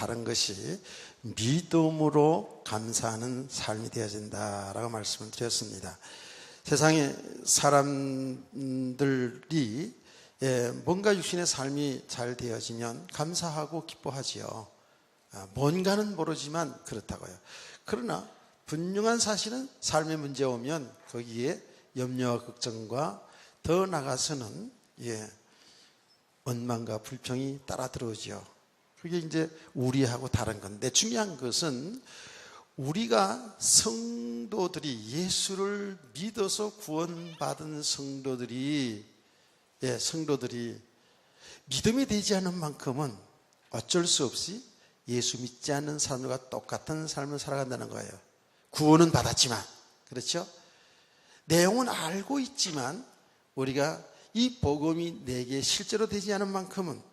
다른 것이 믿음으로 감사하는 삶이 되어진다라고 말씀을 드렸습니다. 세상에 사람들이 뭔가 육신의 삶이 잘 되어지면 감사하고 기뻐하지요. 뭔가는 모르지만 그렇다고요. 그러나 분명한 사실은 삶의 문제 오면 거기에 염려와 걱정과 더 나아가서는 원망과 불평이 따라 들어오죠. 그게 이제 우리하고 다른 건데, 중요한 것은 우리가 성도들이, 예수를 믿어서 구원받은 성도들이 믿음이 되지 않은 만큼은 어쩔 수 없이 예수 믿지 않는 사람들과 똑같은 삶을 살아간다는 거예요. 구원은 받았지만, 그렇죠? 내용은 알고 있지만 우리가 이 복음이 내게 실제로 되지 않은 만큼은,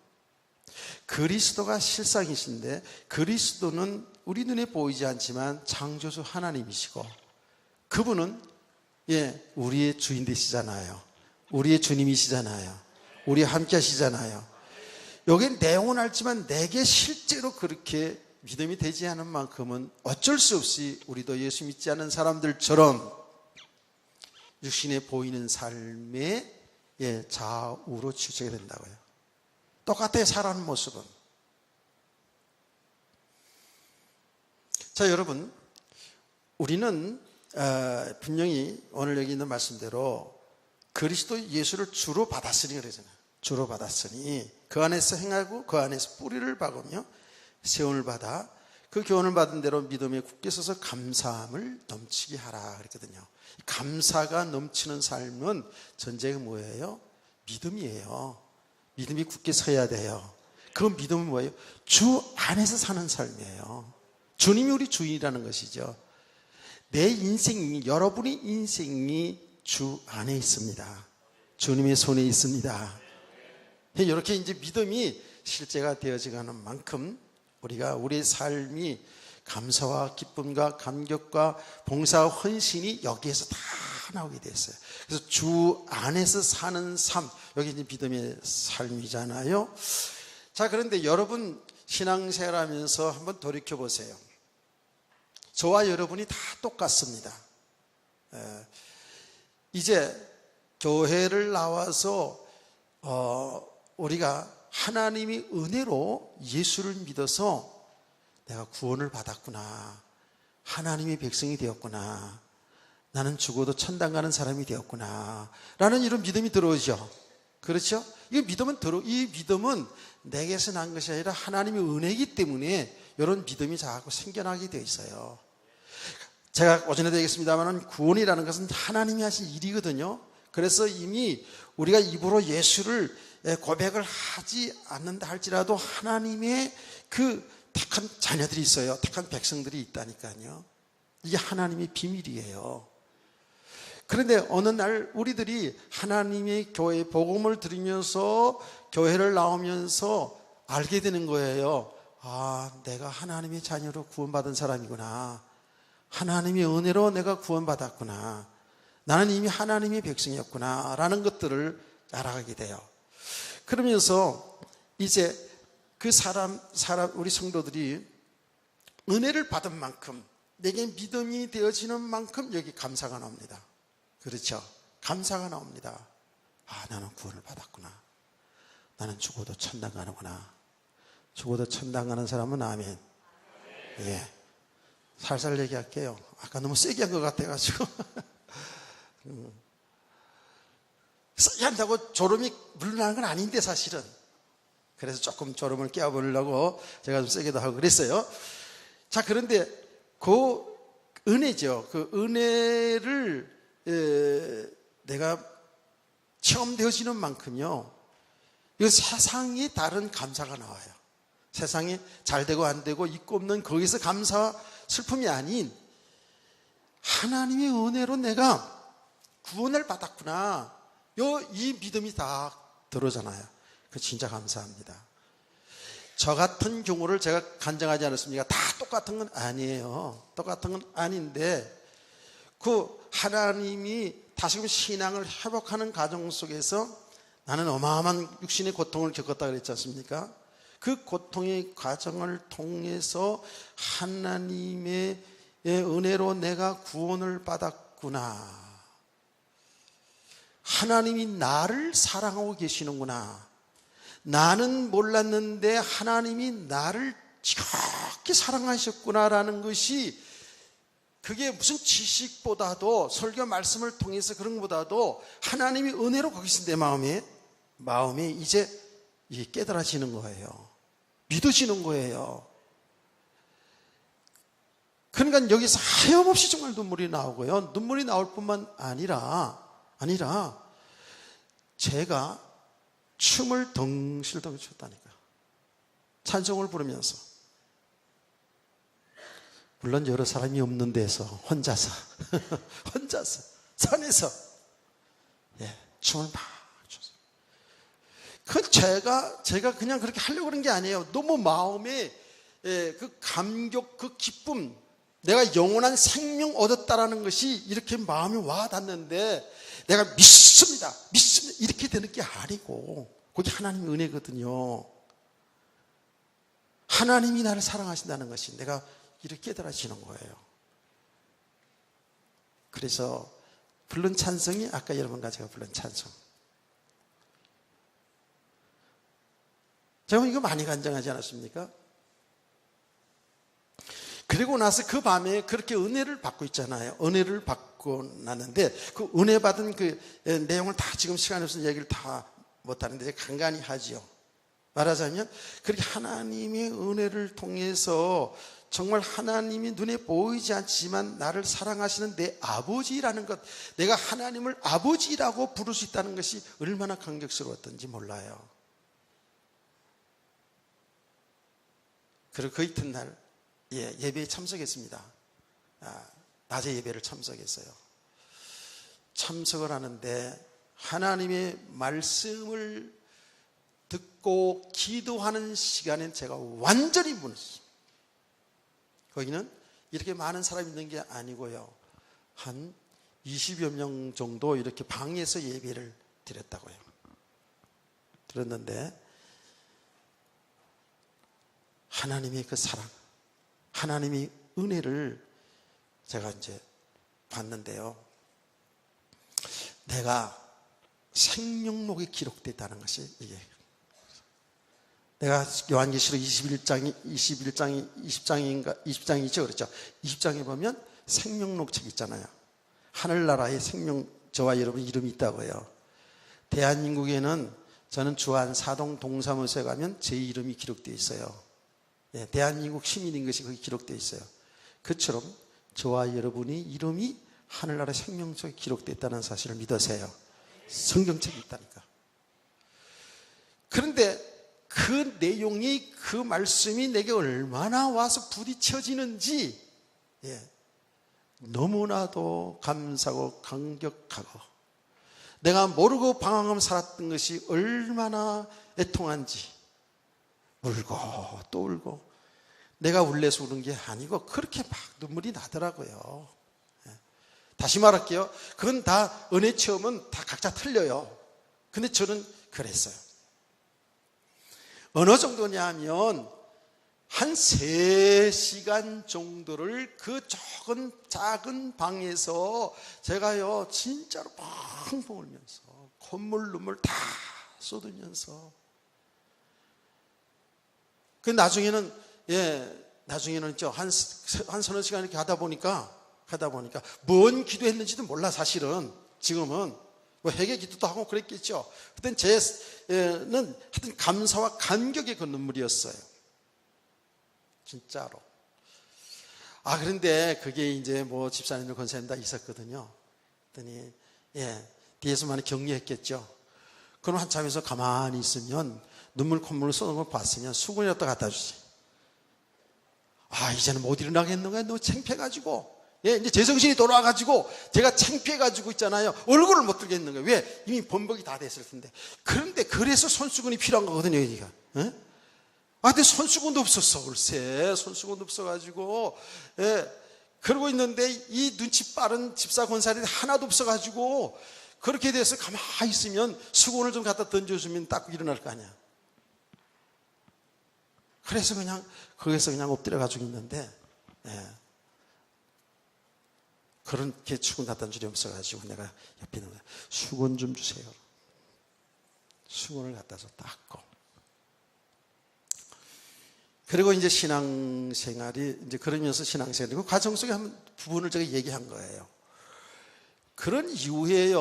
그리스도가 실상이신데 그리스도는 우리 눈에 보이지 않지만 창조주 하나님이시고, 그분은 우리의 주인 되시잖아요. 우리의 주님이시잖아요. 우리와 함께 하시잖아요. 여기 내용은 알지만 내게 실제로 그렇게 믿음이 되지 않은 만큼은 어쩔 수 없이 우리도 예수 믿지 않은 사람들처럼 육신에 보이는 삶에 좌우로 치우치게 된다고요. 똑같아요, 살아가는 모습은. 자, 여러분, 우리는 분명히 오늘 여기 있는 말씀대로 그리스도 예수를 주로 받았으니 그러잖아요. 주로 받았으니 그 안에서 행하고 그 안에서 뿌리를 박으며 세움을 받아 그 교훈을 받은 대로 믿음에 굳게 서서 감사함을 넘치게 하라 그랬거든요. 감사가 넘치는 삶은 전제가 뭐예요? 믿음이에요. 믿음이 굳게 서야 돼요. 그 믿음은 뭐예요? 주 안에서 사는 삶이에요. 주님이 우리 주인이라는 것이죠. 내 인생이, 여러분의 인생이 주 안에 있습니다. 주님의 손에 있습니다. 이렇게 이제 믿음이 실제가 되어지는 만큼 우리가 우리의 삶이 감사와 기쁨과 감격과 봉사와 헌신이 여기에서 다 나오게 됐어요. 그래서 주 안에서 사는 삶, 여기 이제 믿음의 삶이잖아요. 자, 그런데 여러분 신앙생활 하면서 한번 돌이켜 보세요. 저와 여러분이 다 똑같습니다. 이제 교회를 나와서 우리가 하나님이 은혜로 예수를 믿어서 내가 구원을 받았구나, 하나님의 백성이 되었구나, 나는 죽어도 천당 가는 사람이 되었구나 라는 이런 믿음이 들어오죠. 그렇죠? 이 믿음은 내게서 난 것이 아니라 하나님의 은혜이기 때문에 이런 믿음이 자꾸 생겨나게 되어 있어요. 제가 오전에도 얘기했습니다만 구원이라는 것은 하나님이 하신 일이거든요. 그래서 이미 우리가 입으로 예수를 고백을 하지 않는다 할지라도 하나님의 그 택한 자녀들이 있어요. 택한 백성들이 있다니까요. 이게 하나님의 비밀이에요. 그런데 어느 날 우리들이 하나님의 교회 복음을 들으면서 교회를 나오면서 알게 되는 거예요. 아, 내가 하나님의 자녀로 구원받은 사람이구나. 하나님의 은혜로 내가 구원받았구나. 나는 이미 하나님의 백성이었구나 라는 것들을 알아가게 돼요. 그러면서 이제 그 우리 성도들이 은혜를 받은 만큼, 내게 믿음이 되어지는 만큼 여기 감사가 나옵니다. 그렇죠? 감사가 나옵니다. 아, 나는 구원을 받았구나. 나는 죽어도 천당 가는구나. 죽어도 천당 가는 사람은 아멘. 예. 살살 얘기할게요. 아까 너무 세게 한 것 같아가지고. 세게 한다고 졸음이 물러나는 건 아닌데 사실은. 그래서 조금 졸음을 깨워보려고 제가 좀 세게도 하고 그랬어요. 자, 그런데 그 은혜죠. 그 은혜를 내가 체험되어지는 만큼요, 이 세상이 다른 감사가 나와요. 세상이 잘 되고 안 되고 있고 없는 거기서 감사, 슬픔이 아닌 하나님의 은혜로 내가 구원을 받았구나, 이 믿음이 다 들어오잖아요. 그 진짜 감사합니다. 저 같은 경우를 제가 간증하지 않았습니까? 다 똑같은 건 아니에요. 똑같은 건 아닌데 그 하나님이 다시금 신앙을 회복하는 과정 속에서 나는 어마어마한 육신의 고통을 겪었다 그랬지 않습니까? 그 고통의 과정을 통해서 하나님의 은혜로 내가 구원을 받았구나. 하나님이 나를 사랑하고 계시는구나. 나는 몰랐는데 하나님이 나를 지극히 사랑하셨구나라는 것이, 그게 무슨 지식보다도 설교 말씀을 통해서 그런 것보다도 하나님이 은혜로 거기서 내 마음에 이제 이게 깨달아지는 거예요. 믿어지는 거예요. 그러니까 여기서 하염없이 정말 눈물이 나오고요. 눈물이 나올 뿐만 아니라 제가 춤을 덩실덩실 췄다니까. 찬송을 부르면서. 물론 여러 사람이 없는 데서 혼자서 산에서 춤을 막 췄어요. 그 제가 그냥 그렇게 하려고 그런 게 아니에요. 너무 마음에 그 감격, 그 기쁨, 내가 영원한 생명 얻었다라는 것이 이렇게 마음이 와 닿는데, 내가 믿습니다 이렇게 되는 게 아니고, 그게 하나님의 은혜거든요. 하나님이 나를 사랑하신다는 것이 내가 이렇게 깨달아지는 거예요. 그래서 부른 찬송이 아까 여러분과 제가 부른 찬송, 제가 이거 많이 간증하지 않았습니까? 그리고 나서 그 밤에 그렇게 은혜를 받고 있잖아요. 은혜를 받고 나는데 그 은혜 받은 그 내용을 다 지금 시간이 없어서 얘기를 다 못하는데 간간히 하지요. 말하자면 그렇게 하나님의 은혜를 통해서 정말 하나님이 눈에 보이지 않지만 나를 사랑하시는 내 아버지라는 것, 내가 하나님을 아버지라고 부를 수 있다는 것이 얼마나 감격스러웠던지 몰라요. 그리고 그 이튿날 예배에 참석했습니다. 낮에 예배를 참석했어요. 참석을 하는데 하나님의 말씀을 듣고 기도하는 시간엔 제가 완전히 무너졌어요. 거기는 이렇게 많은 사람이 있는 게 아니고요, 한 20여 명 정도 이렇게 방에서 예배를 드렸다고요. 들었는데 하나님의 그 사랑, 하나님의 은혜를 제가 이제 봤는데요, 내가 생명록에 기록됐다는 것이, 이게 내가 요한계시록 20장이죠. 그렇죠. 20장에 보면 생명록 책 있잖아요. 하늘나라에 저와 여러분 이름이 있다고요. 대한민국에는 저는 주한 사동 동사무소에 가면 제 이름이 기록되어 있어요. 대한민국 시민인 것이 거기 기록되어 있어요. 그처럼 저와 여러분의 이름이 하늘나라 생명록에 기록되어 있다는 사실을 믿으세요. 성경책이 있다니까. 그런데 그 내용이, 그 말씀이 내게 얼마나 와서 부딪혀지는지 너무나도 감사하고 감격하고, 내가 모르고 방황하며 살았던 것이 얼마나 애통한지, 울고 또 울고, 내가 울래서 우는 게 아니고 그렇게 막 눈물이 나더라고요. 다시 말할게요. 그건 다 은혜 체험은 다 각자 틀려요. 근데 저는 그랬어요. 어느 정도냐 하면 한 3시간 정도를 그 작은 방에서 제가요 진짜로 펑펑 울면서 콧물 눈물 다 쏟으면서, 그 나중에는 한 서너 시간 이렇게 가다 보니까 뭔 기도했는지도 몰라. 사실은 지금은 뭐 회개 기도도 하고 그랬겠죠. 그땐 제는 하여튼 감사와 감격의 그 눈물이었어요. 진짜로. 그런데 그게 이제 뭐 집사님들 권사님 다 있었거든요. 그랬더니 뒤에서 많이 격려했겠죠. 그럼 한참에서 가만히 있으면 눈물 콧물을 쏟는 걸 봤으면 수건이라도 갖다 주지. 이제는 못 일어나겠는가? 너무 창피해가지고. 이제 제정신이 돌아와가지고 제가 창피해가지고 있잖아요. 얼굴을 못 들겠는 거예요. 왜? 이미 범벅이 다 됐을 텐데. 그런데 그래서 손수건이 필요한 거거든요, 여기가. 근데 손수건도 없었어, 글쎄. 손수건도 없어가지고. 그러고 있는데 이 눈치 빠른 집사 권사들이 하나도 없어가지고, 그렇게 돼서 가만히 있으면 수건을 좀 갖다 던져주면 닦고 일어날 거 아니야. 그래서 그냥 거기서 그냥 엎드려 가지고 있는데, 그렇게 출근했던 줄이 없어가지고 내가 옆에 있는 거야. 수건 좀 주세요. 수건을 갖다 줘 닦고. 그리고 이제 신앙생활이 이제 그러면서 신앙생활이고 과정 속에 한 부분을 제가 얘기한 거예요. 그런 이후에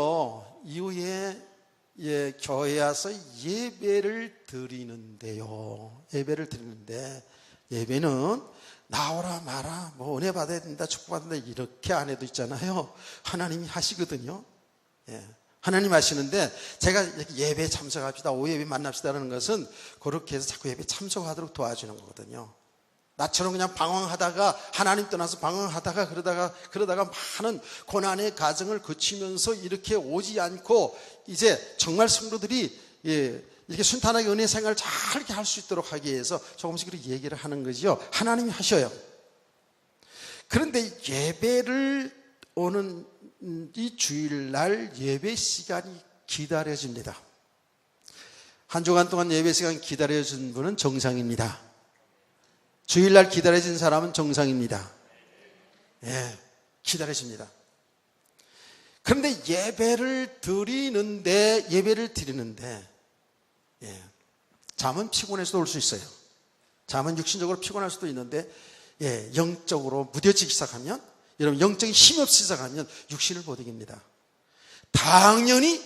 교회에 와서 예배를 드리는데요. 예배를 드리는데 예배는 나오라 마라 뭐 은혜 받아야 된다 축복받는다 이렇게 안 해도 있잖아요. 하나님이 하시거든요. 하나님 하시는데 제가 예배에 참석합시다, 오예배 만납시다라는 것은 그렇게 해서 자꾸 예배에 참석하도록 도와주는 거거든요. 나처럼 그냥 방황하다가 하나님 떠나서 방황하다가 그러다가 많은 고난의 과정을 거치면서 이렇게 오지 않고 이제 정말 성도들이 이렇게 순탄하게 은혜 생활을 잘 이렇게 할 수 있도록 하기 위해서 조금씩 그렇게 얘기를 하는 거죠. 하나님이 하셔요. 그런데 예배를 오는 이 주일날 예배 시간이 기다려집니다. 한 주간 동안 예배 시간 기다려준 분은 정상입니다. 주일날 기다려진 사람은 정상입니다. 기다려집니다. 그런데 예배를 드리는데 잠은 피곤할 수도 올 수 있어요. 잠은 육신적으로 피곤할 수도 있는데 영적으로 무뎌지기 시작하면, 여러분 영적인 힘이 없이 시작하면 육신을 못 이깁니다. 당연히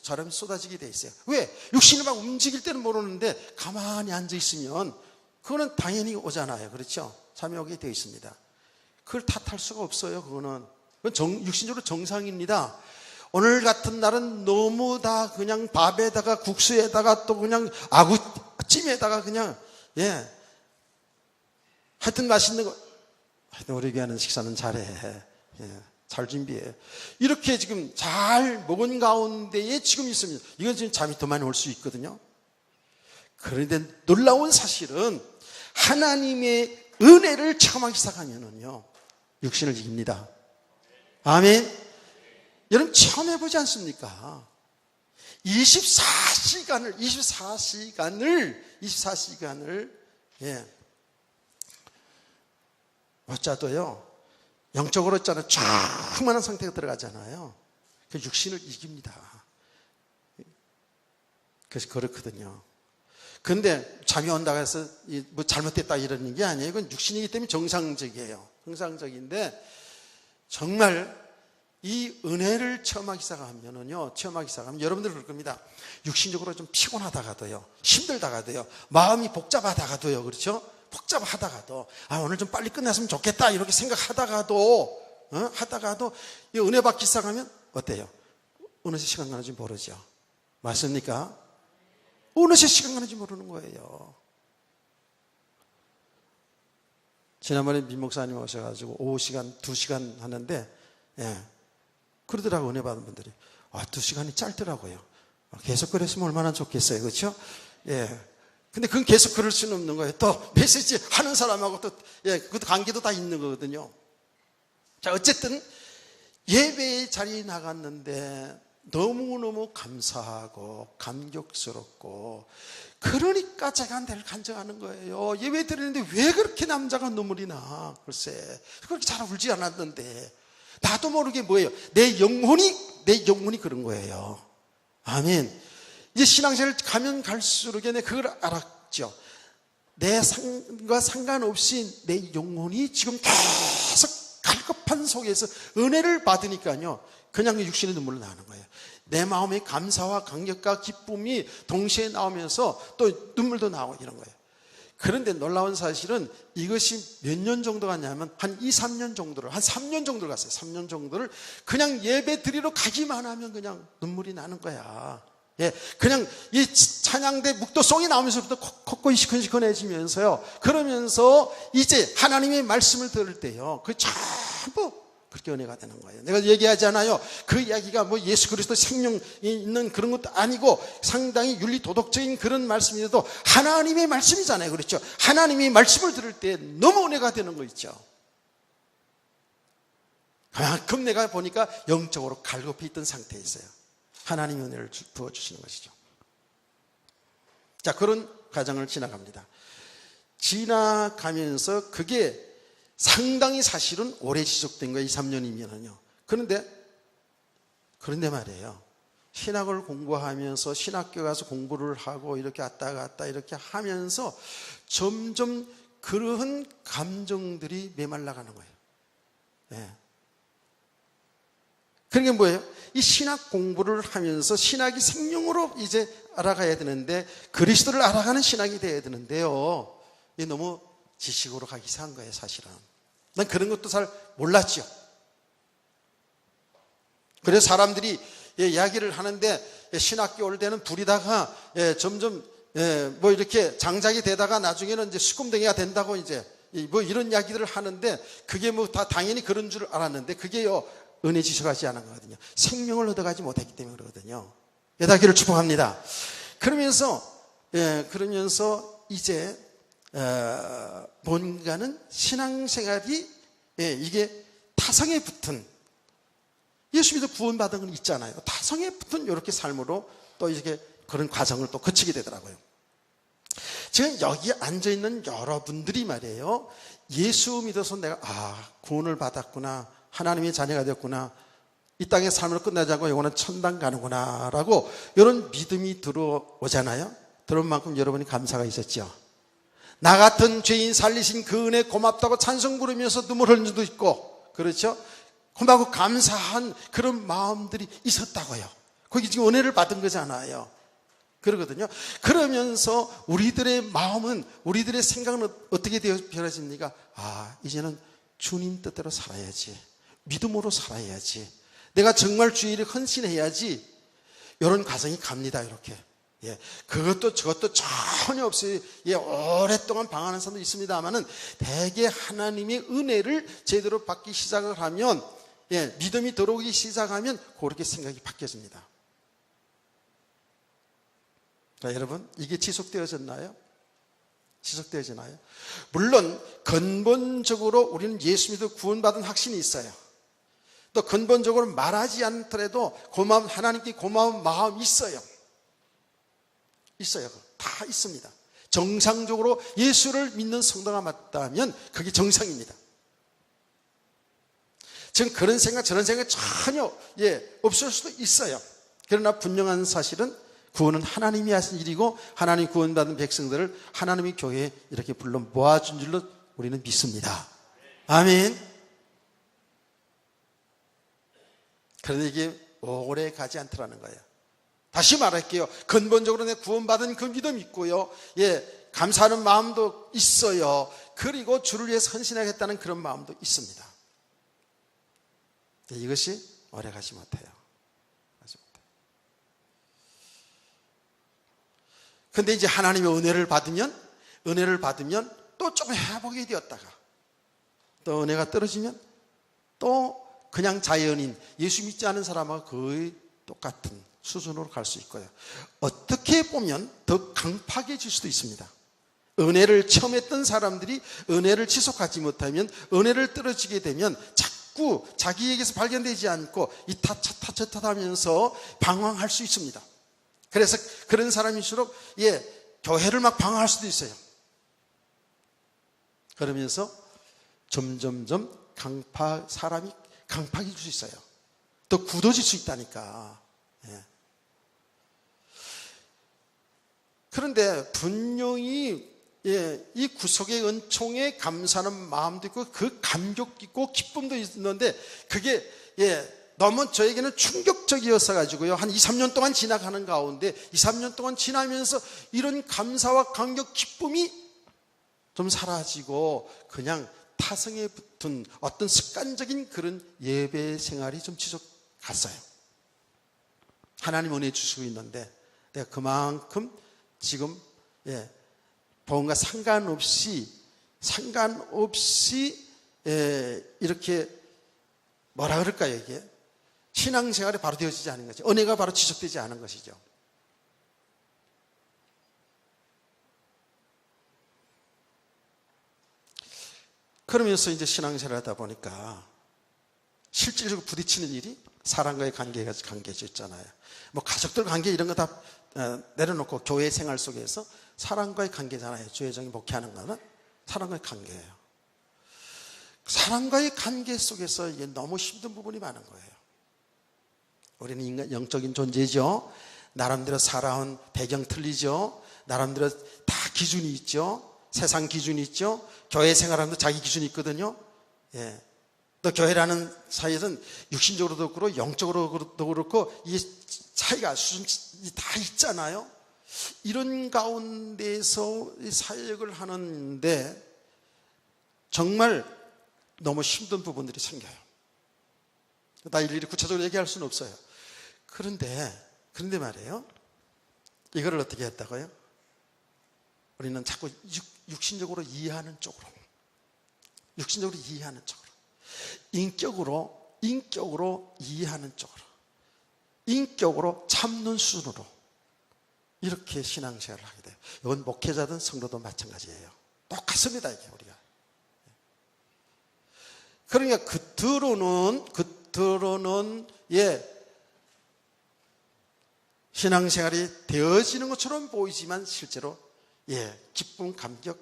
사람이 쏟아지게 돼 있어요. 왜? 육신이 막 움직일 때는 모르는데 가만히 앉아 있으면 그거는 당연히 오잖아요. 그렇죠? 잠이 오게 되어 있습니다. 그걸 탓할 수가 없어요. 그건 육신적으로 정상입니다. 오늘 같은 날은 너무 다 그냥 밥에다가 국수에다가 또 그냥 아구찜에다가 그냥 하여튼 맛있는 거, 하여튼 우리 교회는 식사는 잘해. 잘 준비해. 이렇게 지금 잘 먹은 가운데에 지금 있습니다. 이건 지금 잠이 더 많이 올 수 있거든요. 그런데 놀라운 사실은 하나님의 은혜를 체험하기 시작하면은요, 육신을 이깁니다. 아멘. 여러분 체험해보지 않습니까? 24시간을 어쩌도요, 영적으로 있잖아요, 충만한 상태가 들어가잖아요. 그 육신을 이깁니다. 그래서 그렇거든요. 근데 잠이 온다고 해서 뭐 잘못됐다 이러는 게 아니에요. 이건 육신이기 때문에 정상적이에요. 정상적인데 정말 이 은혜를 체험하기 시작하면 여러분들 그럴 겁니다. 육신적으로 좀 피곤하다가도요, 힘들다가도요, 마음이 복잡하다가도요, 그렇죠? 복잡하다가도 오늘 좀 빨리 끝났으면 좋겠다 이렇게 생각하다가도 이 은혜 받기 시작하면 어때요? 어느새 시간 가는지 모르죠. 맞습니까? 어느새 시간 가는지 모르는 거예요. 지난번에 민 목사님 오셔가지고 오후 시간 2시간 하는데 그러더라고. 은혜 받은 분들이 2시간이 짧더라고요. 계속 그랬으면 얼마나 좋겠어요. 그렇죠? 근데 그건 계속 그럴 수는 없는 거예요. 또 메시지 하는 사람하고 또 그것도 관계도 다 있는 거거든요. 자, 어쨌든 예배의 자리에 나갔는데 너무너무 감사하고 감격스럽고, 그러니까 제가 내를 간증하는 거예요. 예배 드리는데 왜 그렇게 남자가 눈물이 나? 글쎄, 그렇게 잘 울지 않았는데 나도 모르게 뭐예요? 내 영혼이 그런 거예요. 아멘. 이제 신앙생활 가면 갈수록 내가 그걸 알았죠. 내 삶과 상관없이 내 영혼이 지금 계속 갈급한 속에서 은혜를 받으니까요, 그냥 육신의 눈물을 나는 거예요. 내 마음의 감사와 감격과 기쁨이 동시에 나오면서 또 눈물도 나오고 이런 거예요. 그런데 놀라운 사실은 이것이 몇 년 정도 갔냐면 한 2, 3년 정도를, 한 3년 정도를 갔어요. 3년 정도를 그냥 예배 드리러 가기만 하면 그냥 눈물이 나는 거야. 그냥 이 찬양대 묵도송이 나오면서부터 콧구이 시큰시큰해지면서요. 그러면서 이제 하나님의 말씀을 들을 때요, 그 전부 그렇게 은혜가 되는 거예요. 내가 얘기하잖아요. 그 이야기가 뭐 예수 그리스도 생명이 있는 그런 것도 아니고 상당히 윤리 도덕적인 그런 말씀이라도 하나님의 말씀이잖아요. 그렇죠? 하나님의 말씀을 들을 때 너무 은혜가 되는 거 있죠. 그만큼 내가 보니까 영적으로 갈급해 있던 상태에 있어요. 하나님의 은혜를 부어주시는 것이죠. 자, 그런 과정을 지나갑니다. 지나가면서 그게 상당히 사실은 오래 지속된 거예요. 2, 3년이면은요. 그런데 말이에요. 신학을 공부하면서 신학교 가서 공부를 하고 이렇게 왔다 갔다 이렇게 하면서 점점 그러한 감정들이 메말라가는 거예요. 네. 그게 뭐예요? 이 신학 공부를 하면서 신학이 생명으로 이제 알아가야 되는데 그리스도를 알아가는 신학이 돼야 되는데요. 이게 너무 지식으로 가기 시작한 거예요, 사실은. 난 그런 것도 잘 몰랐죠. 그래서 사람들이 이야기를 하는데 신학교 올 때는 부리다가 점점 뭐 이렇게 장작이 되다가 나중에는 이제 수금덩이가 된다고 이제 뭐 이런 이야기들을 하는데 그게 뭐 다 당연히 그런 줄 알았는데 그게요 은혜 지식하지 않은 거거든요. 생명을 얻어가지 못했기 때문에 그러거든요. 여다기를 축복합니다. 그러면서 이제 뭔가는 신앙생활이 이게 타성에 붙은 예수 믿어 구원받은 건 있잖아요. 타성에 붙은 이렇게 삶으로 또 이렇게 그런 과정을 또 거치게 되더라고요. 지금 여기 앉아있는 여러분들이 말이에요. 예수 믿어서 내가 구원을 받았구나. 하나님의 자녀가 되었구나. 이 땅의 삶을 끝나지 않고 영원한 천당 가는구나 라고 이런 믿음이 들어오잖아요. 들어온 만큼 여러분이 감사가 있었죠. 나 같은 죄인 살리신 그 은혜 고맙다고 찬송 부르면서 눈물 흘린 적도 있고 그렇죠? 고맙고 감사한 그런 마음들이 있었다고요. 거기 지금 은혜를 받은 거잖아요. 그러거든요. 그러면서 우리들의 마음은 우리들의 생각은 어떻게 되어 변해집니까? 이제는 주님 뜻대로 살아야지. 믿음으로 살아야지. 내가 정말 주의 일에 헌신해야지. 이런 과정이 갑니다. 이렇게. 그것도 저것도 전혀 없어요. 오랫동안 방황하는 사람도 있습니다만은 대개 하나님의 은혜를 제대로 받기 시작을 하면 믿음이 들어오기 시작하면 그렇게 생각이 바뀌어집니다. 자, 여러분 이게 지속되어졌나요? 지속되어지나요? 물론 근본적으로 우리는 예수 믿어 구원받은 확신이 있어요. 또 근본적으로 말하지 않더라도 고마운 하나님께 고마운 마음이 있어요. 다 있습니다. 정상적으로 예수를 믿는 성도가 맞다면 그게 정상입니다. 지금 그런 생각 저런 생각 전혀 없을 수도 있어요. 그러나 분명한 사실은 구원은 하나님이 하신 일이고 하나님 구원받은 백성들을 하나님의 교회에 이렇게 불러 모아준 줄로 우리는 믿습니다. 아멘. 그런데 이게 오래 가지 않더라는 거예요. 다시 말할게요. 근본적으로 내 구원받은 그 믿음이 있고요. 감사하는 마음도 있어요. 그리고 주를 위해서 헌신하겠다는 그런 마음도 있습니다. 이것이 오래 가지 못해요. 근데 이제 하나님의 은혜를 받으면 또 조금 회복이 되었다가 또 은혜가 떨어지면 또 그냥 자연인 예수 믿지 않은 사람하고 거의 똑같은 수준으로 갈 수 있고요. 어떻게 보면 더 강팍해질 수도 있습니다. 은혜를 처음 했던 사람들이 은혜를 지속하지 못하면 은혜를 떨어지게 되면 자꾸 자기에게서 발견되지 않고 이 탓 하면서 방황할 수 있습니다. 그래서 그런 사람일수록 교회를 막 방황할 수도 있어요. 그러면서 점점점 사람이 강팍해질 수 있어요. 또 굳어질 수 있다니까. 그런데 분명히 이 구속의 은총에 감사하는 마음도 있고 그 감격 있고 기쁨도 있는데 그게 너무 저에게는 충격적이었어 가지고요. 한 2, 3년 동안 지나가는 가운데 2, 3년 동안 지나면서 이런 감사와 감격, 기쁨이 좀 사라지고 그냥 타성에 붙은 어떤 습관적인 그런 예배 생활이 좀 지속갔어요. 하나님 은혜 주시고 있는데 내가 그만큼 지금 뭔가 상관없이 이렇게 뭐라 그럴까요 이게? 신앙생활이 바로 되어지지 않은 거죠. 은혜가 바로 지속되지 않은 것이죠. 그러면서 이제 신앙생활을 하다 보니까 실질적으로 부딪히는 일이 사람과의 관계죠 있잖아요. 뭐 가족들 관계 이런 거 다 내려놓고 교회 생활 속에서 사람과의 관계잖아요. 주의정이 목회하는 거는 사람과의 관계예요. 사람과의 관계 속에서 이게 너무 힘든 부분이 많은 거예요. 우리는 인간 영적인 존재죠. 나름대로 살아온 배경 틀리죠. 나름대로 다 기준이 있죠. 세상 기준이 있죠. 교회 생활하면서 자기 기준이 있거든요. 예. 또 교회라는 사이에서는 육신적으로도 그렇고 영적으로도 그렇고 이 차이가 수준이 다 있잖아요. 이런 가운데서 사역을 하는데 정말 너무 힘든 부분들이 생겨요. 다 일일이 구체적으로 얘기할 수는 없어요. 그런데 말이에요. 이거를 어떻게 했다고요? 우리는 자꾸 육신적으로 이해하는 쪽으로, 육신적으로 이해하는 쪽으로, 인격으로 이해하는 쪽으로, 인격으로 참는 수준으로 이렇게 신앙생활을 하게 돼요. 이건 목회자든 성도도 마찬가지예요. 똑같습니다, 이게 우리가. 그러니까 겉으로는 신앙생활이 되어지는 것처럼 보이지만 실제로 기쁨, 감격,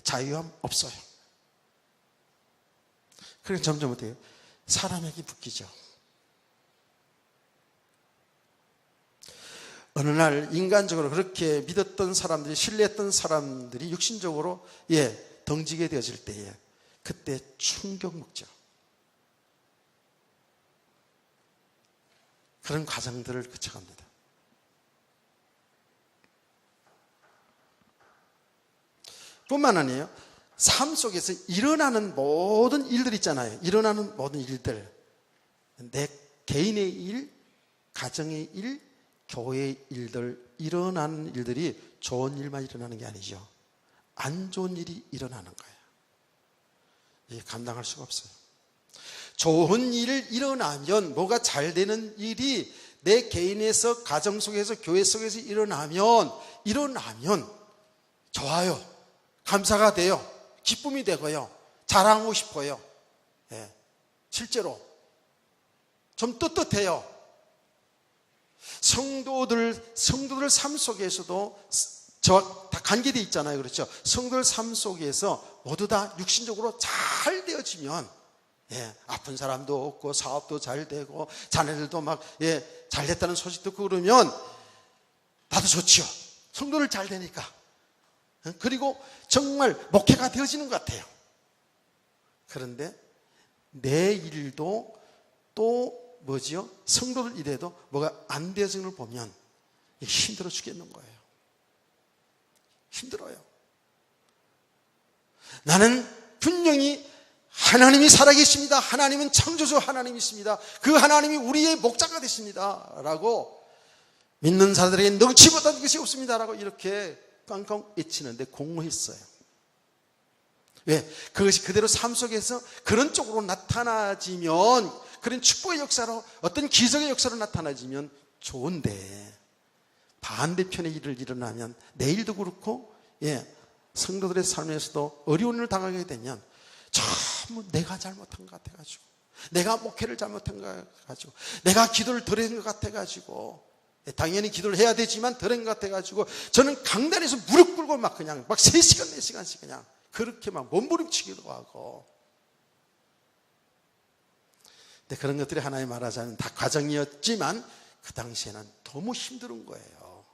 자유함 없어요. 그래서 점점 어때요? 사람에게 묶이죠. 어느 날 인간적으로 그렇게 믿었던 사람들이, 신뢰했던 사람들이 육신적으로 덩지게 되어질 때에 그때 충격 먹죠. 그런 과정들을 거쳐갑니다. 뿐만 아니에요. 삶 속에서 일어나는 모든 일들 있잖아요. 일어나는 모든 일들. 내 개인의 일, 가정의 일, 교회의 일들, 일어나는 일들이 좋은 일만 일어나는 게 아니죠. 안 좋은 일이 일어나는 거예요. 이게 감당할 수가 없어요. 좋은 일을 일어나면, 뭐가 잘 되는 일이 내 개인에서, 가정 속에서, 교회 속에서 일어나면 좋아요. 감사가 돼요. 기쁨이 되고요. 자랑하고 싶어요. 실제로 좀 떳떳해요. 성도들 삶 속에서도 저와 다 관계되어 있잖아요. 그렇죠? 성도들 삶 속에서 모두 다 육신적으로 잘 되어지면 아픈 사람도 없고 사업도 잘 되고 자녀들도 막 잘 됐다는 소식 듣고 그러면 나도 좋지요. 성도들 잘 되니까. 그리고 정말 목회가 되어지는 것 같아요. 그런데 내 일도 또 뭐지요? 성도들 일에도 뭐가 안 되어지는 걸 보면 힘들어 죽겠는 거예요. 힘들어요. 나는 분명히 하나님이 살아계십니다. 하나님은 창조주 하나님이십니다. 그 하나님이 우리의 목자가 되십니다. 라고 믿는 자들에게 능치 못한 것이 없습니다. 라고 이렇게 깡깡 외치는데 공허했어요. 왜? 그것이 그대로 삶 속에서 그런 쪽으로 나타나지면, 그런 축복의 역사로, 어떤 기적의 역사로 나타나지면 좋은데, 반대편의 일을 일어나면 내일도 그렇고 성도들의 삶에서도 어려운 일을 당하게 되면 전부 내가 잘못한 것 같아가지고, 내가 목회를 잘못한 것 같아가지고, 내가 기도를 덜 한 것 같아가지고, 당연히 기도를 해야 되지만 덜 한 것 같아가지고 저는 강단에서 무릎 꿇고 막 그냥 막 3시간 4시간씩 그냥 그렇게 막 몸부림치기도 하고. 근데 그런 것들이 하나님 말하자면 다 과정이었지만 그 당시에는 너무 힘든 거예요.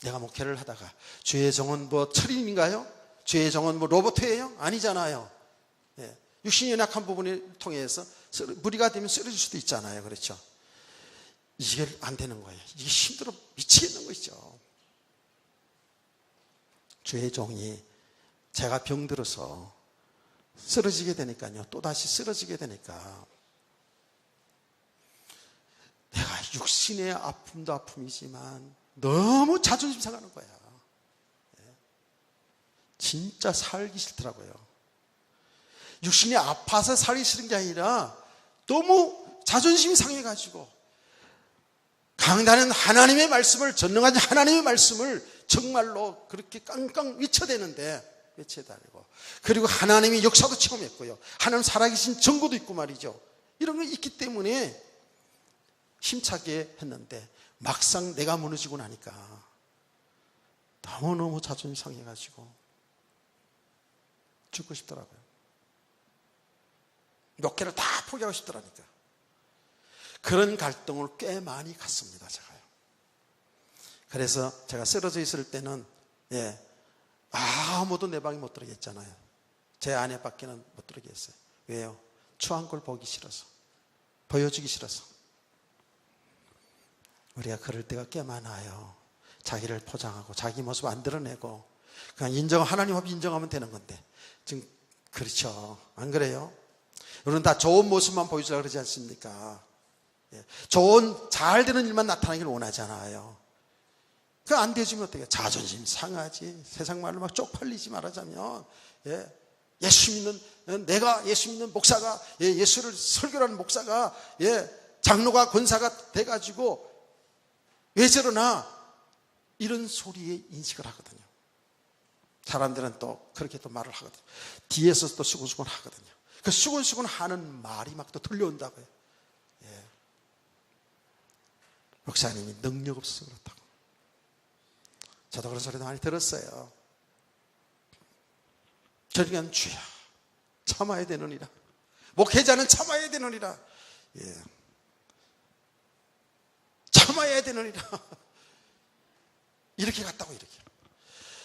내가 목회를 하다가 주의 종은 뭐 철인인가요? 주의 종은 뭐 로봇이에요? 아니잖아요. 육신이 연약한 부분을 통해서 무리가 되면 쓰러질 수도 있잖아요. 그렇죠? 이게 안 되는 거예요. 이게 힘들어 미치겠는 것이죠. 주의 종이 제가 병들어서 쓰러지게 되니까요. 또다시 쓰러지게 되니까 내가 육신의 아픔도 아픔이지만 너무 자존심 상하는 거야. 진짜 살기 싫더라고요. 육신이 아파서 살기 싫은 게 아니라 너무 자존심이 상해가지고 강단은 하나님의 말씀을, 전능한 하나님의 말씀을 정말로 그렇게 깡깡 외쳐대는데 외쳐 다니고, 그리고 하나님의 역사도 체험했고요. 하나님 살아계신 증거도 있고 말이죠. 이런 거 있기 때문에 힘차게 했는데 막상 내가 무너지고 나니까 너무너무 자존심 상해가지고 죽고 싶더라고요. 몇 개를 다 포기하고 싶더라니까. 그런 갈등을 꽤 많이 갔습니다, 제가요. 그래서 제가 쓰러져 있을 때는 아무도 내 방에 못 들어게 했잖아요. 제 아내 밖에는 못 들어게 했어요. 왜요? 추한 걸 보기 싫어서, 보여주기 싫어서. 우리가 그럴 때가 꽤 많아요. 자기를 포장하고 자기 모습 안 드러내고 그냥 하나님 앞에 인정하면 되는 건데 지금 그렇죠, 안 그래요? 우리는 다 좋은 모습만 보여주려고 그러지 않습니까? 좋은 잘 되는 일만 나타나기를 원하잖아요. 그 안 되지면 어떻게? 자존심 상하지. 세상 말로 막 쪽팔리지 말하자면, 예수 믿는, 내가 예수 믿는 목사가, 예수를 설교하는 목사가, 장로가 권사가 돼가지고 왜 저러나 이런 소리에 인식을 하거든요. 사람들은 또 그렇게 또 말을 하거든요. 뒤에서 또 수근수근 하거든요. 그 수근수근 하는 말이 막 또 들려온다고요. 목사님이 능력 없어서 그렇다고. 저도 그런 소리도 많이 들었어요. 그러니까 주야 참아야 되느니라, 목회자는 참아야 되느니라, 참아야 되느니라. 이렇게 갔다고. 이렇게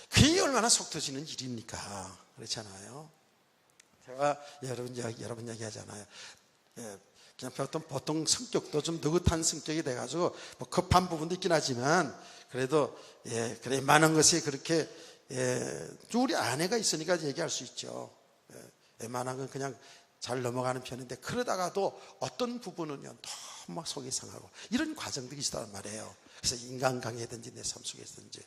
그게 얼마나 속 터지는 일입니까? 그렇잖아요. 제가 여러분 이야기 하잖아요. 그냥 보통 성격도 좀 느긋한 성격이 돼가지고 뭐 급한 부분도 있긴 하지만 그래도 그래 많은 것이 그렇게 우리 아내가 있으니까 얘기할 수 있죠. 웬만한 건 그냥 잘 넘어가는 편인데 그러다가도 어떤 부분은요 너무 막 속이 상하고 이런 과정들이 있단 말이에요. 그래서 인간관계든지 내 삶 속에서든지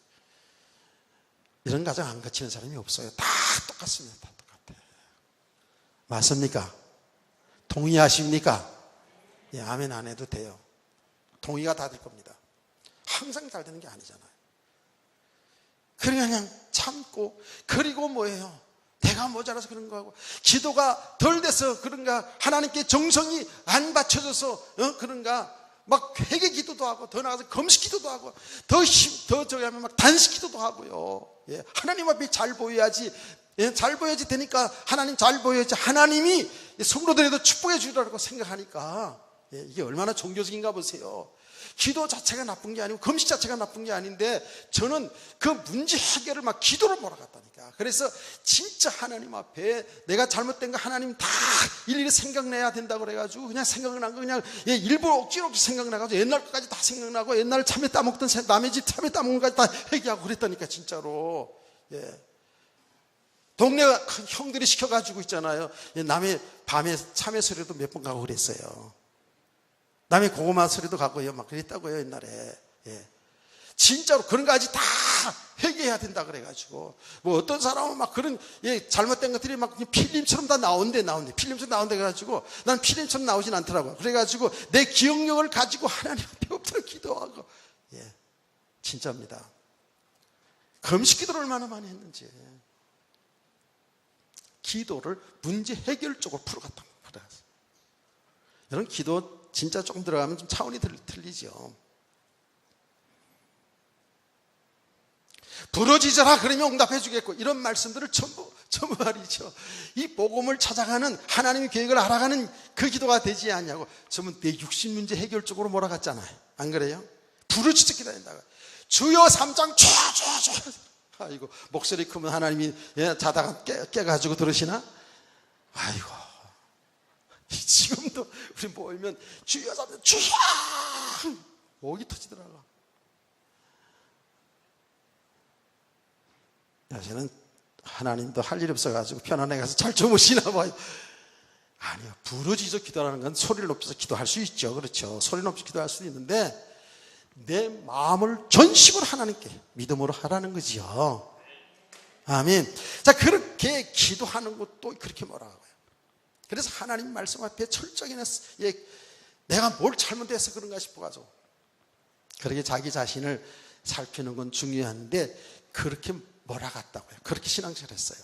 이런 과정 안 거치는 사람이 없어요. 다 똑같습니다. 다 똑같아요. 맞습니까? 동의하십니까? 아멘 안 해도 돼요. 동의가 다 될 겁니다. 항상 잘 되는 게 아니잖아요. 그냥 참고, 그리고 뭐예요? 내가 모자라서 그런 거하고 기도가 덜 돼서 그런가, 하나님께 정성이 안 받쳐져서 그런가, 막 회개 기도도 하고 더 나아가서 금식 기도도 하고 더 저기 하면 막 단식 기도도 하고요. 하나님 앞에 잘 보여야지. 잘 보여야지 되니까 하나님 잘 보여야지 하나님이 성도들에도 축복해 주리라고 생각하니까 이게 얼마나 종교적인가 보세요. 기도 자체가 나쁜 게 아니고 금식 자체가 나쁜 게 아닌데 저는 그 문제 해결을 막 기도로 몰아갔다니까. 그래서 진짜 하나님 앞에 내가 잘못된 거 하나님 다 일일이 생각내야 된다고 그래가지고 그냥 생각난 거 그냥 일부러 억지로 생각나가지고 옛날 것까지 다 생각나고 옛날 참외 따먹던 남의 집 참외 따먹는 것까지 다 회개하고 그랬다니까 진짜로. 동네 형들이 시켜가지고 있잖아요. 남의 밤에 참외 소리도 몇 번 가고 그랬어요. 남의 고구마 소리도 가고요. 막 그랬다고요, 옛날에. 진짜로 그런 거까지 다 회개해야 된다 그래가지고. 뭐 어떤 사람은 막 그런, 잘못된 것들이 막 필름처럼 다 나온대. 필름처럼 나온대 그래가지고 난 필름처럼 나오진 않더라고요. 그래가지고 내 기억력을 가지고 하나님 앞에 엎드려 기도하고. 진짜입니다. 금식 기도를 얼마나 많이 했는지. 기도를 문제 해결 쪽으로 풀어갔던 거예요. 여러분 기도 진짜 조금 들어가면 좀 차원이 틀리죠. 부르짖어라 그러면 응답해 주겠고 이런 말씀들을 전부 말이죠. 이 복음을 찾아가는 하나님의 계획을 알아가는 그 기도가 되지 않냐고. 전부 내 육신 문제 해결 쪽으로 몰아갔잖아요. 안 그래요? 부르짖어 기도한다고. 주여 3장 촤촤촤. 아이고 목소리 크면 하나님이 자다가 깨가지고 들으시나? 아이고 지금도 우리 모이면 주여 잡면 주여 목이 터지더라고. 요새는 하나님도 할 일 없어가지고 편안해 가서 잘 주무시나 봐요. 아니요, 부르짖어 기도하는 건 소리를 높여서 기도할 수 있죠. 그렇죠. 소리 높여서 기도할 수도 있는데 내 마음을 전심으로 하나님께 믿음으로 하라는 거지요. 아멘. 자, 그렇게 기도하는 것도 그렇게 뭐라고 해요. 그래서 하나님 말씀 앞에 철저히 내가 뭘 잘못해서 그런가 싶어가지고 그렇게 자기 자신을 살피는 건 중요한데 그렇게 몰아갔다고요. 그렇게 신앙생활 했어요.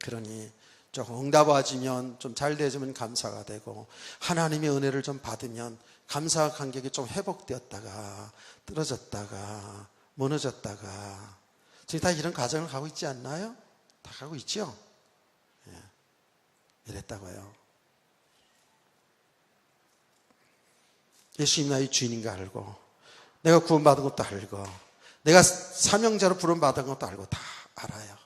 그러니 조금 응답와지면 좀 잘 되어지면 감사가 되고, 하나님의 은혜를 좀 받으면 감사 간격이 좀 회복되었다가 떨어졌다가 무너졌다가, 저희 다 이런 과정을 가고 있지 않나요? 다 가고 있죠? 예. 이랬다고요. 예수님 나의 주인인 거 알고, 내가 구원받은 것도 알고, 내가 사명자로 부름받은 것도 알고 다 알아요.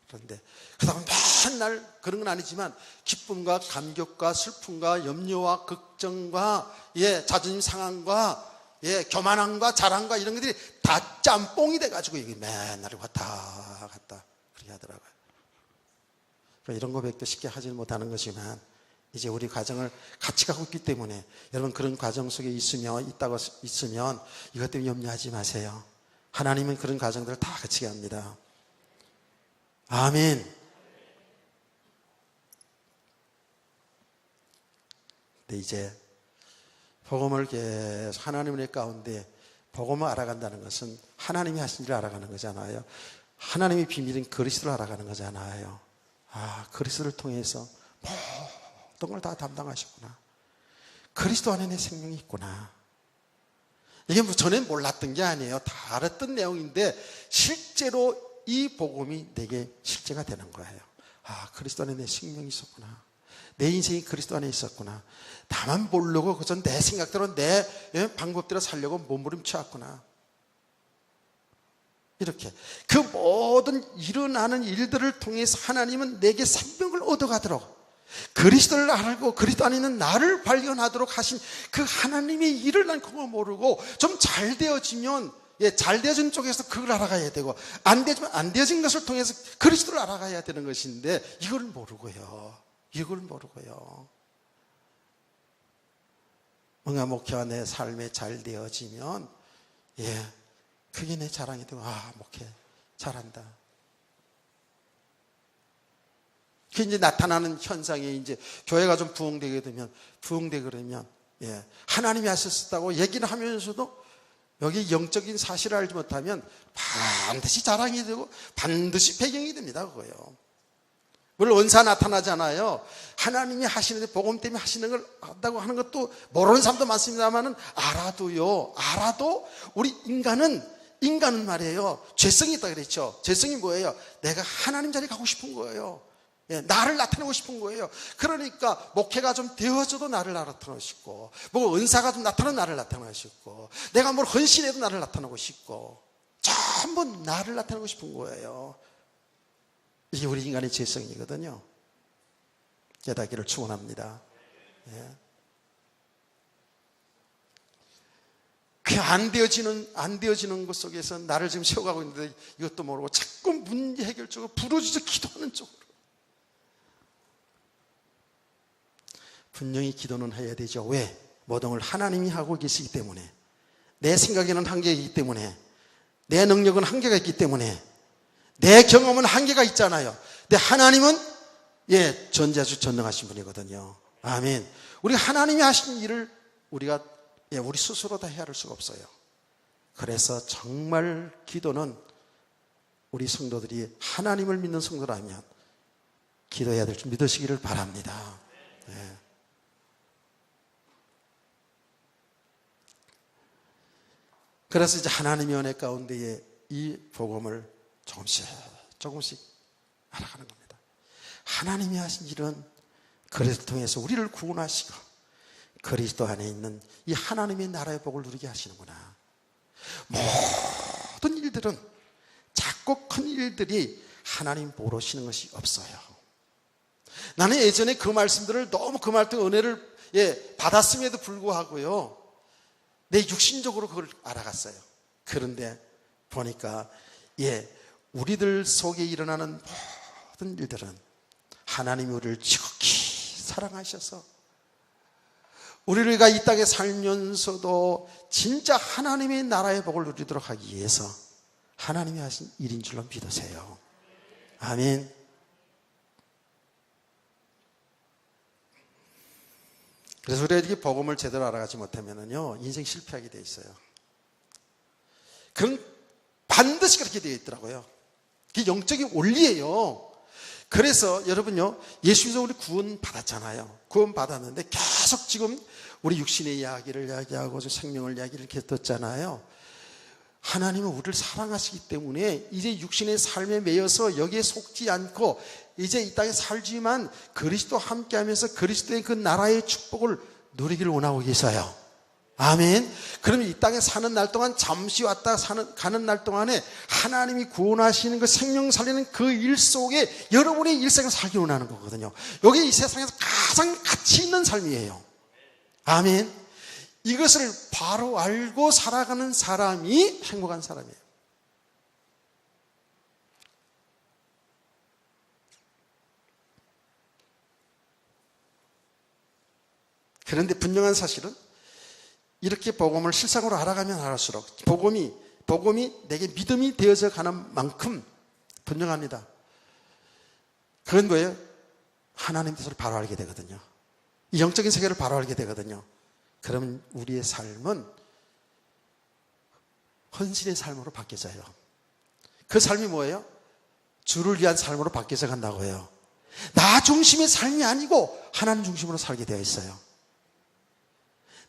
그런데 그다음 맨날 그런 건 아니지만 기쁨과 감격과 슬픔과 염려와 걱정과 자존심 상함과 교만함과 자랑과 이런 것들이 다 짬뽕이 돼가지고 이게 맨날 왔다 갔다 그렇게 하더라고요. 이런 고백도 쉽게 하지 못하는 거지만, 이제 우리 과정을 같이 가고 있기 때문에 여러분 그런 과정 속에 있으면 이것 때문에 염려하지 마세요. 하나님은 그런 과정들을 다 같이 합니다. 아멘. 근데 이제 복음을 계속 하나님의 가운데 복음을 알아간다는 것은 하나님이 하신 일을 알아가는 거잖아요. 하나님의 비밀인 그리스도를 알아가는 거잖아요. 아, 그리스도를 통해서 모든 걸 다 담당하셨구나. 그리스도 안에 내 생명이 있구나. 이게 뭐 전엔 몰랐던 게 아니에요. 다 알았던 내용인데 실제로 이 복음이 내게 실제가 되는 거예요. 아, 그리스도 안에 내 생명이 있었구나. 내 인생이 그리스도 안에 있었구나. 다만 모르고 그전 내 생각대로 내 방법대로 살려고 몸부림쳐왔구나. 이렇게 그 모든 일어나는 일들을 통해서 하나님은 내게 생명을 얻어가도록, 그리스도를 알고 그리스도 안에 있는 나를 발견하도록 하신 그 하나님의 일을 난 그거 모르고 좀 잘 되어지면 잘 되어진 쪽에서 그걸 알아가야 되고, 안 되지만 안 되어진 것을 통해서 그리스도를 알아가야 되는 것인데 이걸 모르고요. 뭔가 목회와 내 삶에 잘 되어지면 그게 내 자랑이 되고, 아, 목회 잘한다. 그게 이제 나타나는 현상이 이제 교회가 좀 부흥되게 그러면 하나님이 하셨다고 얘기를 하면서도 여기 영적인 사실을 알지 못하면 반드시 자랑이 되고 반드시 배경이 됩니다. 그거요. 물론 은사 나타나잖아요. 하나님이 하시는데 복음 때문에 하시는 걸 한다고 하는 것도 모르는 사람도 많습니다만은 알아도 우리 인간은 말이에요. 죄성이 있다 그랬죠. 죄성이 뭐예요? 내가 하나님 자리에 가고 싶은 거예요. 나를 나타내고 싶은 거예요. 그러니까 목회가 좀 되어져도 나를 나타내고 싶고, 뭐 은사가 좀 나타나면 나를 나타내고 싶고, 내가 뭘 헌신해도 나를 나타내고 싶고, 전부 나를 나타내고 싶은 거예요. 이게 우리 인간의 죄성이거든요. 깨닫기를 축원합니다. 그 안 되어지는 것 속에서 나를 지금 세워가고 있는데 이것도 모르고 자꾸 문제 해결 쪽으로 부르짖어 기도하는 쪽으로. 분명히 기도는 해야 되죠. 왜? 모든 걸 하나님이 하고 계시기 때문에, 내 생각에는 한계가 있기 때문에, 내 능력은 한계가 있기 때문에, 내 경험은 한계가 있잖아요. 근데 하나님은 전지하시고 전능하신 분이거든요. 아멘. 우리 하나님이 하신 일을 우리가 우리 스스로 다 헤아릴 수가 없어요. 그래서 정말 기도는 우리 성도들이 하나님을 믿는 성도라면 기도해야 될 줄 믿으시기를 바랍니다. 그래서 이제 하나님의 은혜 가운데에 이 복음을 조금씩 알아가는 겁니다. 하나님이 하신 일은 그리스도 통해서 우리를 구원하시고 그리스도 안에 있는 이 하나님의 나라의 복을 누리게 하시는구나. 모든 일들은, 작고 큰 일들이 하나님 모르시는 것이 없어요. 나는 예전에 그 말씀들을 너무 그 말씀 은혜를 받았음에도 불구하고요, 내 육신적으로 그걸 알아갔어요. 그런데 보니까 우리들 속에 일어나는 모든 일들은 하나님이 우리를 지극히 사랑하셔서 우리가 이 땅에 살면서도 진짜 하나님의 나라의 복을 누리도록 하기 위해서 하나님이 하신 일인 줄로 믿으세요. 아멘. 그래서 우리가 이렇게 복음을 제대로 알아가지 못하면요 인생 실패하게 돼 있어요. 그럼 반드시 그렇게 되어 있더라고요. 그게 영적인 원리예요. 그래서 여러분요, 예수님도 우리 구원 받았잖아요. 구원 받았는데 계속 지금 우리 육신의 이야기를 이야기하고 생명을 이야기를 이렇게 듣잖아요. 하나님은 우리를 사랑하시기 때문에 이제 육신의 삶에 매여서 여기에 속지 않고 이제 이 땅에 살지만 그리스도와 함께하면서 그리스도의 그 나라의 축복을 누리기를 원하고 계셔요. 아멘. 그러면 이 땅에 사는 날 동안 잠시 왔다 가는 날 동안에 하나님이 구원하시는 그 생명 살리는 그 일 속에 여러분의 일생을 살기 원하는 거거든요. 여기 이 세상에서 가장 가치 있는 삶이에요. 아멘. 이것을 바로 알고 살아가는 사람이 행복한 사람이에요. 그런데 분명한 사실은 이렇게 복음을 실상으로 알아가면 알았을수록 복음이 내게 믿음이 되어져 가는 만큼 분명합니다. 그건 뭐예요? 하나님 뜻을 바로 알게 되거든요. 이 영적인 세계를 바로 알게 되거든요. 그러면 우리의 삶은 헌신의 삶으로 바뀌어져요. 그 삶이 뭐예요? 주를 위한 삶으로 바뀌어져 간다고 해요. 나 중심의 삶이 아니고 하나님 중심으로 살게 되어 있어요.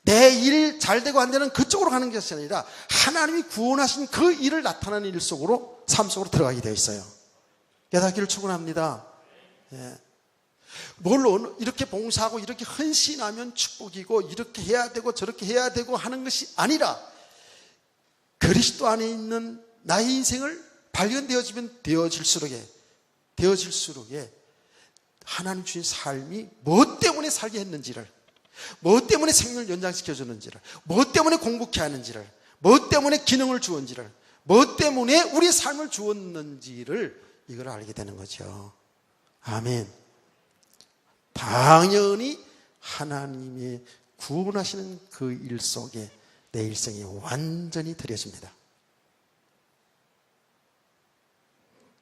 내 일 잘 되고 안 되는 그쪽으로 가는 것이 아니라 하나님이 구원하신 그 일을 나타나는 일 속으로, 삶 속으로 들어가게 되어 있어요. 깨닫기를 축원합니다. 예. 물론 이렇게 봉사하고 이렇게 헌신하면 축복이고 이렇게 해야 되고 저렇게 해야 되고 하는 것이 아니라 그리스도 안에 있는 나의 인생을 발견되어지면 되어질수록에 하나님 주신 삶이 뭐 때문에 살게 했는지를, 뭐 때문에 생명을 연장시켜 주는지를, 뭐 때문에 공복해 하는지를, 뭐 때문에 기능을 주었는지를, 뭐 때문에 우리의 삶을 주었는지를 이걸 알게 되는 거죠. 아멘. 당연히 하나님의 구원하시는 그 일 속에 내 일생이 완전히 들여집니다.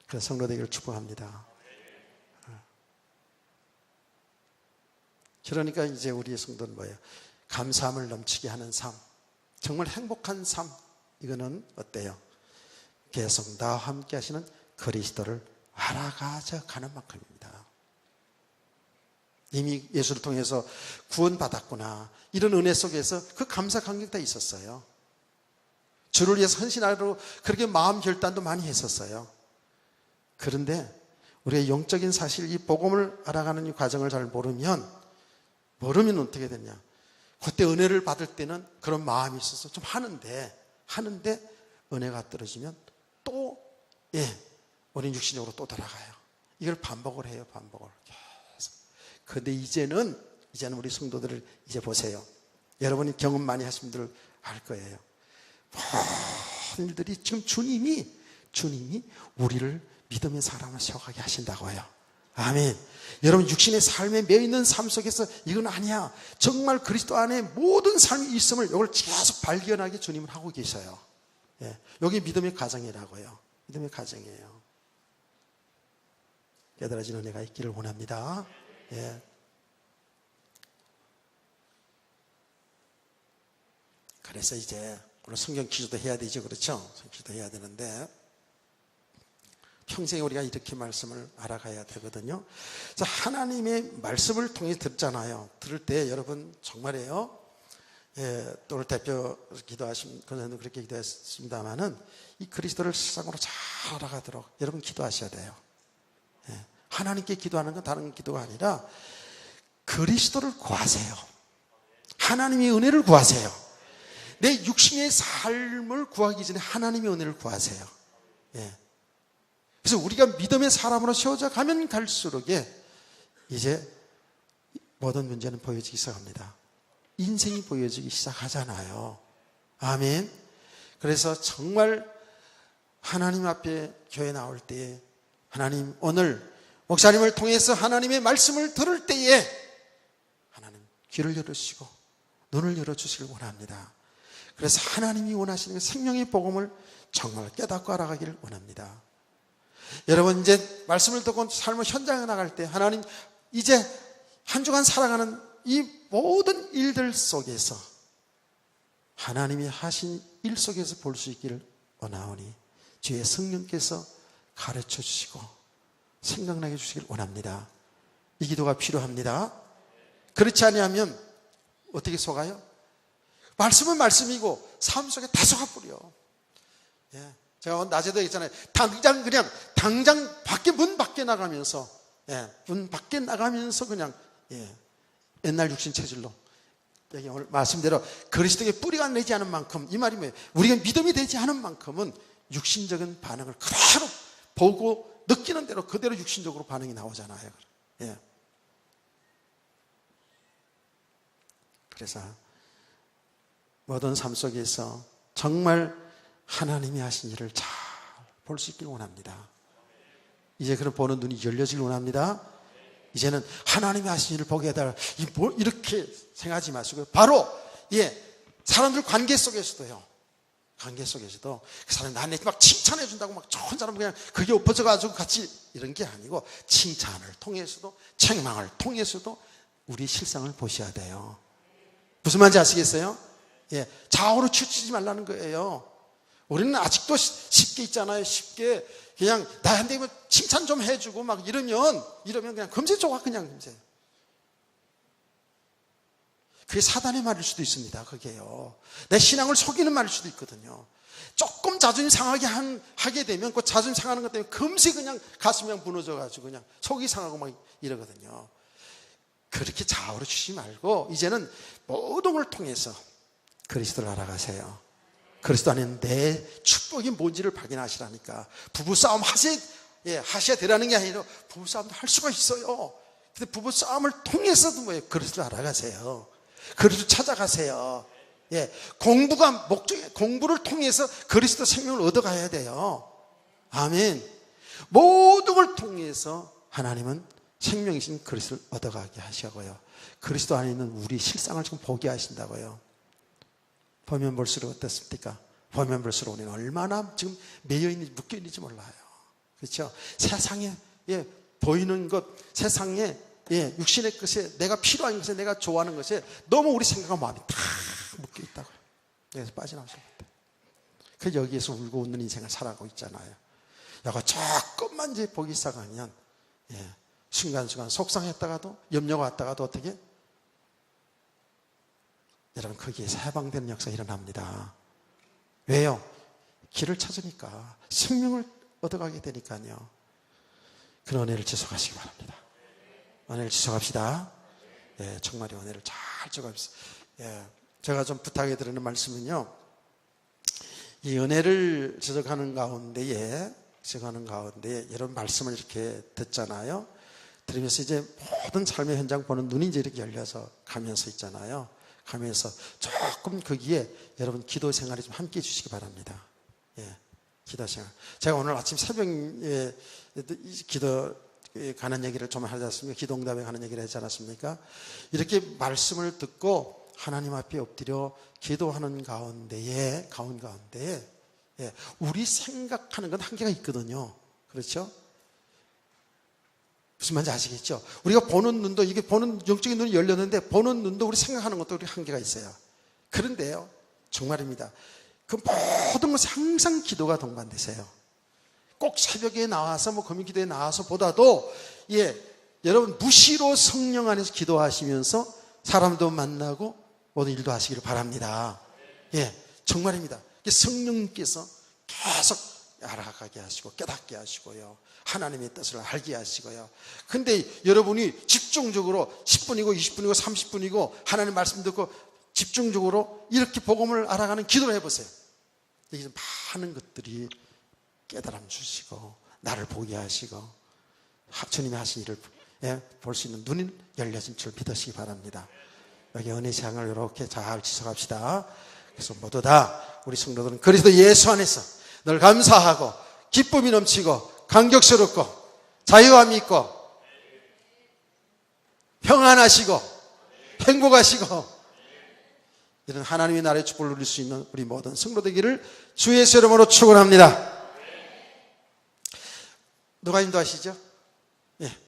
그래서 성도 되기를 축복합니다. 그러니까 이제 우리의 성도는 뭐예요? 감사함을 넘치게 하는 삶, 정말 행복한 삶. 이거는 어때요? 계속 나와 함께 하시는 그리스도를 알아가져 가는 만큼입니다. 이미 예수를 통해서 구원받았구나, 이런 은혜 속에서 그 감사 감격 다 있었어요. 주를 위해서 헌신하러 그렇게 마음 결단도 많이 했었어요. 그런데 우리의 영적인 사실, 이 복음을 알아가는 이 과정을 잘 모르면 어떻게 되냐, 그때 은혜를 받을 때는 그런 마음이 있어서 좀 하는데 은혜가 떨어지면 또 우린 육신적으로 또 돌아가요. 이걸 반복을 해요. 반복을 계속. 그런데 이제는 우리 성도들을 이제 보세요. 여러분이 경험 많이 하신 분들 알 거예요. 모든 일들이 지금 주님이 우리를 믿음의 사람을 세워가게 하신다고 해요. 아멘. 여러분, 육신의 삶에 매여있는 삶 속에서 이건 아니야, 정말 그리스도 안에 모든 삶이 있음을 이걸 계속 발견하게 주님은 하고 계셔요. 여기 믿음의 가정이라고요. 믿음의 가정이에요. 깨달아진 은혜가 있기를 원합니다. 그래서 이제 오늘 성경 기도도 해야 되죠. 그렇죠? 성경 기도 해야 되는데 평생 우리가 이렇게 말씀을 알아가야 되거든요. 자, 하나님의 말씀을 통해 듣잖아요. 들을 때 여러분 정말이에요. 또 오늘 대표 기도하신 그는 그렇게 기도했습니다만은 이 그리스도를 세상으로 잘 알아가도록 여러분 기도하셔야 돼요. 하나님께 기도하는 건 다른 기도가 아니라 그리스도를 구하세요. 하나님의 은혜를 구하세요. 내 육신의 삶을 구하기 전에 하나님의 은혜를 구하세요. 그래서 우리가 믿음의 사람으로 세워져 가면 갈수록 이제 모든 문제는 보여지기 시작합니다. 인생이 보여지기 시작하잖아요. 아멘. 그래서 정말 하나님 앞에 교회 나올 때에 하나님, 오늘 목사님을 통해서 하나님의 말씀을 들을 때에 하나님 귀를 열어주시고 눈을 열어주시길 원합니다. 그래서 하나님이 원하시는 생명의 복음을 정말 깨닫고 알아가기를 원합니다. 여러분, 이제 말씀을 듣고 삶의 현장에 나갈 때 하나님, 이제 한 주간 살아가는 이 모든 일들 속에서 하나님이 하신 일 속에서 볼 수 있기를 원하오니 주의 성령께서 가르쳐 주시고 생각나게 해주시길 원합니다. 이 기도가 필요합니다. 그렇지 않으면 어떻게 속아요? 말씀은 말씀이고 삶 속에 다 속아버려. 예. 제가 낮에도 얘기했잖아요. 당장 문 밖에 나가면서, 문 밖에 나가면서 그냥, 옛날 육신 체질로. 여기 오늘 말씀대로 그리스도의 뿌리가 내지 않은 만큼, 이 말이 뭐예요? 우리가 믿음이 되지 않은 만큼은 육신적인 반응을 그대로 보고 느끼는 대로 그대로 육신적으로 반응이 나오잖아요. 예. 그래서 모든 삶 속에서 정말 하나님이 하신 일을 잘 볼 수 있길 원합니다. 이제 그런 보는 눈이 열려지길 원합니다. 이제는 하나님이 하신 일을 보게 해달라. 이렇게 생각하지 마시고요. 바로 사람들 관계 속에서도요. 관계 속에서도 그 사람이 나한테 막 칭찬해 준다고 막 좋은 사람 그냥 그게 엎어져 가지고 같이 이런 게 아니고 칭찬을 통해서도 책망을 통해서도 우리 실상을 보셔야 돼요. 무슨 말인지 아시겠어요? 좌우로 치우치지 말라는 거예요. 우리는 아직도 쉽게 있잖아요. 쉽게 그냥 나한테 칭찬 좀 해주고 막 이러면 그냥 금세 좋아. 그냥 금세. 그게 사단의 말일 수도 있습니다. 그게요. 내 신앙을 속이는 말일 수도 있거든요. 조금 자존심 상하게 하게 되면 그 자존심 상하는 것 때문에 금세 그냥 가슴이 그냥 무너져가지고 그냥 속이 상하고 막 이러거든요. 그렇게 좌우로 치지 말고 이제는 모든 걸 통해서 그리스도를 알아가세요. 그리스도 안에는 내 축복이 뭔지를 발견하시라니까. 부부싸움 하셔야 되라는 게 아니라 부부싸움도 할 수가 있어요. 근데 부부싸움을 통해서도 뭐예요? 그리스도를 알아가세요. 그리스도 찾아가세요. 공부를 통해서 그리스도 생명을 얻어가야 돼요. 아멘. 모든 걸 통해서 하나님은 생명이신 그리스도를 얻어가게 하시고요. 그리스도 안에 있는 우리 실상을 지금 보게 하신다고요. 보면 볼수록 어떻습니까? 보면 볼수록 우리는 얼마나 지금 매여있는지 묶여있는지 몰라요. 그렇죠? 세상에 보이는 것, 세상에 육신의 것에 내가 필요한 것에 내가 좋아하는 것에 너무 우리 생각과 마음이 다 묶여있다고요. 여기서 빠져나오지 못해. 그래서 여기에서 울고 웃는 인생을 살아가고 있잖아요. 이거 조금만 이제 보기 시작하면 순간순간 속상했다가도 염려가 왔다가도 어떻게? 여러분 거기에서 해방되는 역사가 일어납니다. 왜요? 길을 찾으니까 생명을 얻어가게 되니까요. 그런 은혜를 지속하시기 바랍니다. 은혜를 지속합시다. 정말 은혜를 잘 지속합시다. 제가 좀 부탁해 드리는 말씀은요. 이 은혜를 지속하는 가운데에 여러분 말씀을 이렇게 듣잖아요. 들으면서 이제 모든 삶의 현장 보는 눈이 이제 이렇게 열려서 가면서 있잖아요. 가면서 조금 거기에 여러분 기도 생활에 좀 함께 해주시기 바랍니다. 기도 생활. 제가 오늘 아침 새벽에 기도 가는 얘기를 좀 하지 않습니까? 기도응답에 가는 얘기를 하지 않았습니까? 이렇게 말씀을 듣고 하나님 앞에 엎드려 기도하는 가운데에 우리 생각하는 건 한계가 있거든요. 그렇죠? 무슨 말인지 아시겠죠? 우리가 보는 눈도, 이게 보는 영적인 눈이 열렸는데 보는 눈도 우리 생각하는 것도 우리 한계가 있어요. 그런데요, 정말입니다. 그 모든 것에 항상 기도가 동반되세요. 꼭 새벽에 나와서 금요기도에 나와서 보다도 여러분 무시로 성령 안에서 기도하시면서 사람도 만나고 모든 일도 하시기를 바랍니다. 정말입니다. 성령님께서 계속 알아가게 하시고 깨닫게 하시고요. 하나님의 뜻을 알게 하시고요. 근데 여러분이 집중적으로 10분이고 20분이고 30분이고 하나님 말씀 듣고 집중적으로 이렇게 복음을 알아가는 기도를 해보세요. 여기서 많은 것들이 깨달음 주시고 나를 보게 하시고 주님이 하신 일을 볼 수 있는 눈이 열려진 줄 믿으시기 바랍니다. 여기 은혜 시향을 이렇게 잘 지속합시다. 그래서 모두 다 우리 성도들은 그리스도 예수 안에서 늘 감사하고 기쁨이 넘치고 감격스럽고 자유함이 있고 평안하시고 행복하시고 이런 하나님의 나라의 축복을 누릴 수 있는 우리 모든 성도 되기를 주 예수 이름으로 축원합니다. 누가 인도하시죠?